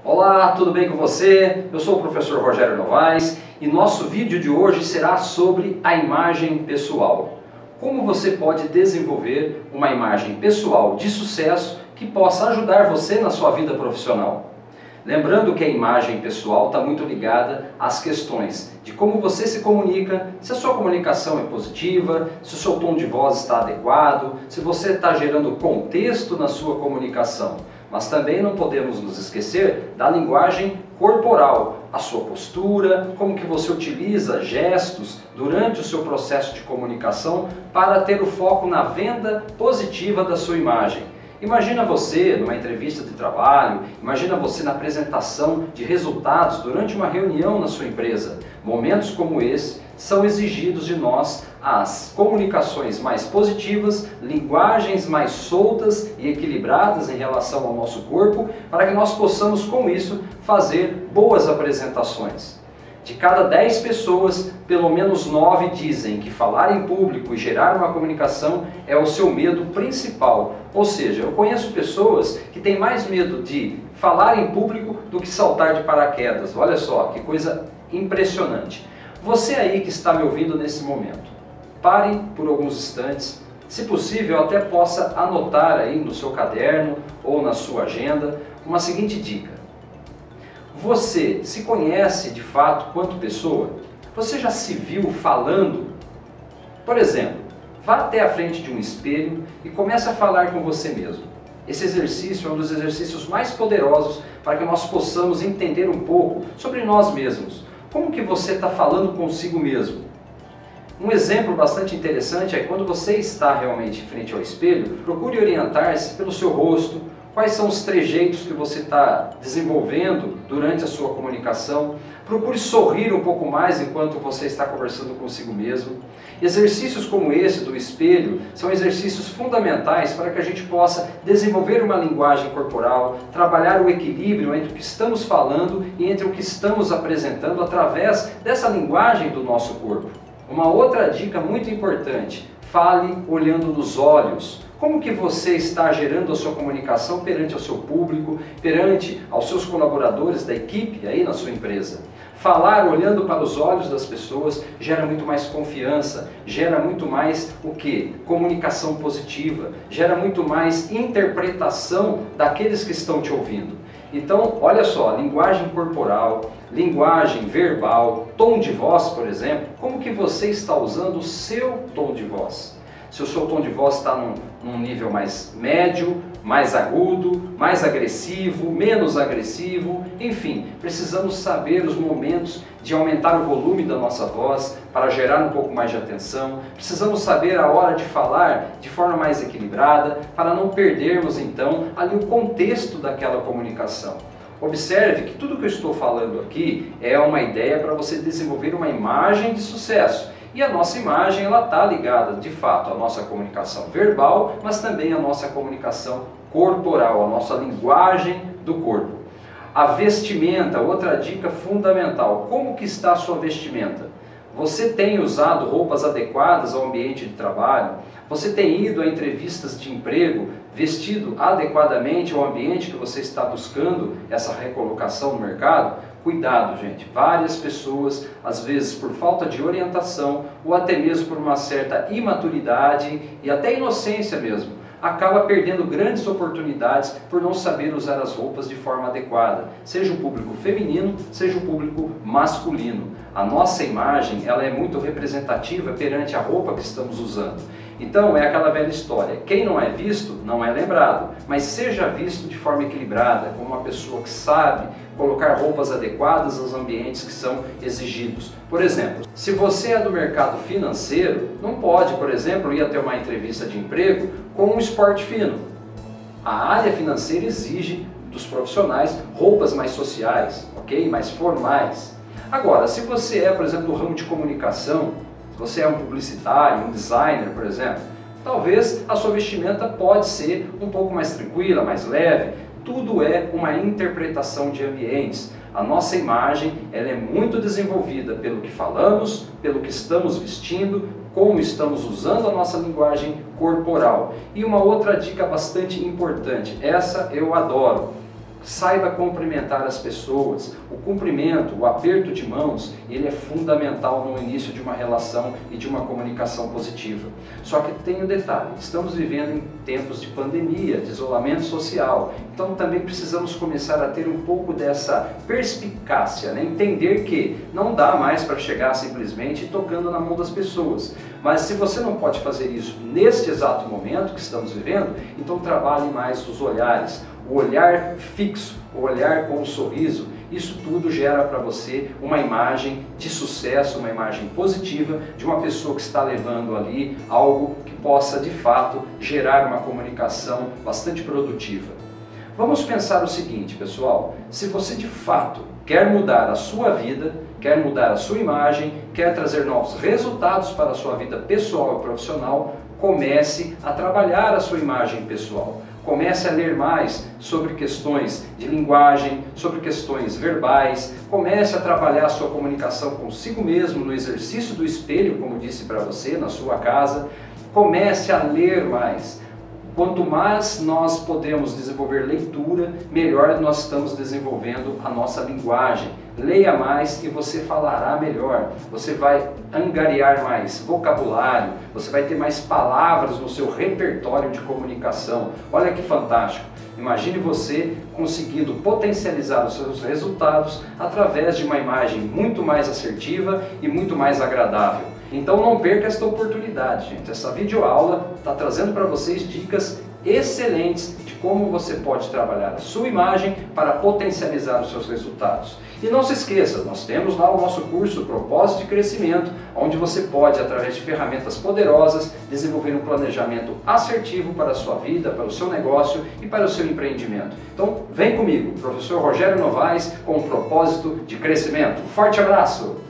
Olá, tudo bem com você? Eu sou o professor Rogério Novaes e nosso vídeo de hoje será sobre a imagem pessoal. Como você pode desenvolver uma imagem pessoal de sucesso que possa ajudar você na sua vida profissional. Lembrando que a imagem pessoal está muito ligada às questões de como você se comunica, se a sua comunicação é positiva, se o seu tom de voz está adequado, se você está gerando contexto na sua comunicação. Mas também não podemos nos esquecer da linguagem corporal, a sua postura, como que você utiliza gestos durante o seu processo de comunicação para ter o foco na venda positiva da sua imagem. Imagina você numa entrevista de trabalho, imagina você na apresentação de resultados durante uma reunião na sua empresa. Momentos como esse são exigidos de nós as comunicações mais positivas, linguagens mais soltas e equilibradas em relação ao nosso corpo, para que nós possamos com isso fazer boas apresentações. De cada 10 pessoas, pelo menos 9 dizem que falar em público e gerar uma comunicação é o seu medo principal. Ou seja, eu conheço pessoas que têm mais medo de falar em público do que saltar de paraquedas. Olha só, que coisa impressionante. Você aí que está me ouvindo nesse momento, pare por alguns instantes, se possível até possa anotar aí no seu caderno ou na sua agenda uma seguinte dica. Você se conhece de fato quanto pessoa? Você já se viu falando? Por exemplo, vá até a frente de um espelho e comece a falar com você mesmo. Esse exercício é um dos exercícios mais poderosos para que nós possamos entender um pouco sobre nós mesmos. Como que você está falando consigo mesmo? Um exemplo bastante interessante é quando você está realmente frente ao espelho, procure orientar-se pelo seu rosto. Quais são os trejeitos que você está desenvolvendo durante a sua comunicação? Procure sorrir um pouco mais enquanto você está conversando consigo mesmo. Exercícios como esse do espelho são exercícios fundamentais para que a gente possa desenvolver uma linguagem corporal, trabalhar o equilíbrio entre o que estamos falando e entre o que estamos apresentando através dessa linguagem do nosso corpo. Uma outra dica muito importante: fale olhando nos olhos. Como que você está gerando a sua comunicação perante o seu público, perante aos seus colaboradores da equipe aí na sua empresa? Falar olhando para os olhos das pessoas gera muito mais confiança, gera muito mais o quê? Comunicação positiva, gera muito mais interpretação daqueles que estão te ouvindo. Então, olha só, linguagem corporal, linguagem verbal, tom de voz, por exemplo, como que você está usando o seu tom de voz? Se o seu tom de voz está num nível mais médio, mais agudo, mais agressivo, menos agressivo, enfim, precisamos saber os momentos de aumentar o volume da nossa voz para gerar um pouco mais de atenção. Precisamos saber a hora de falar de forma mais equilibrada para não perdermos então ali o contexto daquela comunicação. Observe que tudo que eu estou falando aqui é uma ideia para você desenvolver uma imagem de sucesso. E a nossa imagem ela está ligada de fato à nossa comunicação verbal, mas também à nossa comunicação corporal, à nossa linguagem do corpo. A vestimenta, outra dica fundamental. Como que está a sua vestimenta? Você tem usado roupas adequadas ao ambiente de trabalho? Você tem ido a entrevistas de emprego vestido adequadamente ao ambiente que você está buscando essa recolocação no mercado? Cuidado, gente. Várias pessoas, às vezes por falta de orientação ou até mesmo por uma certa imaturidade e até inocência mesmo, acaba perdendo grandes oportunidades por não saber usar as roupas de forma adequada, seja o público feminino, seja o público masculino. A nossa imagem ela é muito representativa perante a roupa que estamos usando. Então é aquela velha história, quem não é visto não é lembrado, mas seja visto de forma equilibrada, como uma pessoa que sabe colocar roupas adequadas aos ambientes que são exigidos. Por exemplo, se você é do mercado financeiro, não pode, por exemplo, ir até uma entrevista de emprego com um esporte fino. A área financeira exige dos profissionais roupas mais sociais, ok? Mais formais. Agora, se você é, por exemplo, do ramo de comunicação, se você é um publicitário, um designer, por exemplo, talvez a sua vestimenta pode ser um pouco mais tranquila, mais leve. Tudo é uma interpretação de ambientes. A nossa imagem ela é muito desenvolvida pelo que falamos, pelo que estamos vestindo, como estamos usando a nossa linguagem corporal. E uma outra dica bastante importante, essa eu adoro. Saiba cumprimentar as pessoas. O cumprimento, o aperto de mãos, ele é fundamental no início de uma relação e de uma comunicação positiva. Só que tem um detalhe, estamos vivendo em tempos de pandemia, de isolamento social, então também precisamos começar a ter um pouco dessa perspicácia, né? Entender que não dá mais para chegar simplesmente tocando na mão das pessoas. Mas se você não pode fazer isso neste exato momento que estamos vivendo, então trabalhe mais os olhares. O olhar fixo, o olhar com um sorriso, isso tudo gera para você uma imagem de sucesso, uma imagem positiva de uma pessoa que está levando ali algo que possa de fato gerar uma comunicação bastante produtiva. Vamos pensar o seguinte, pessoal, se você de fato quer mudar a sua vida, quer mudar a sua imagem, quer trazer novos resultados para a sua vida pessoal e profissional, comece a trabalhar a sua imagem pessoal. Comece a ler mais sobre questões de linguagem, sobre questões verbais. Comece a trabalhar a sua comunicação consigo mesmo no exercício do espelho, como disse para você, na sua casa. Comece a ler mais. Quanto mais nós podemos desenvolver leitura, melhor nós estamos desenvolvendo a nossa linguagem. Leia mais e você falará melhor. Você vai angariar mais vocabulário, você vai ter mais palavras no seu repertório de comunicação. Olha que fantástico! Imagine você conseguindo potencializar os seus resultados através de uma imagem muito mais assertiva e muito mais agradável. Então não perca esta oportunidade, gente. Essa videoaula está trazendo para vocês dicas excelentes de como você pode trabalhar a sua imagem para potencializar os seus resultados. E não se esqueça, nós temos lá o nosso curso Propósito de Crescimento, onde você pode, através de ferramentas poderosas, desenvolver um planejamento assertivo para a sua vida, para o seu negócio e para o seu empreendimento. Então vem comigo, professor Rogério Novaes, com o Propósito de Crescimento. Forte abraço!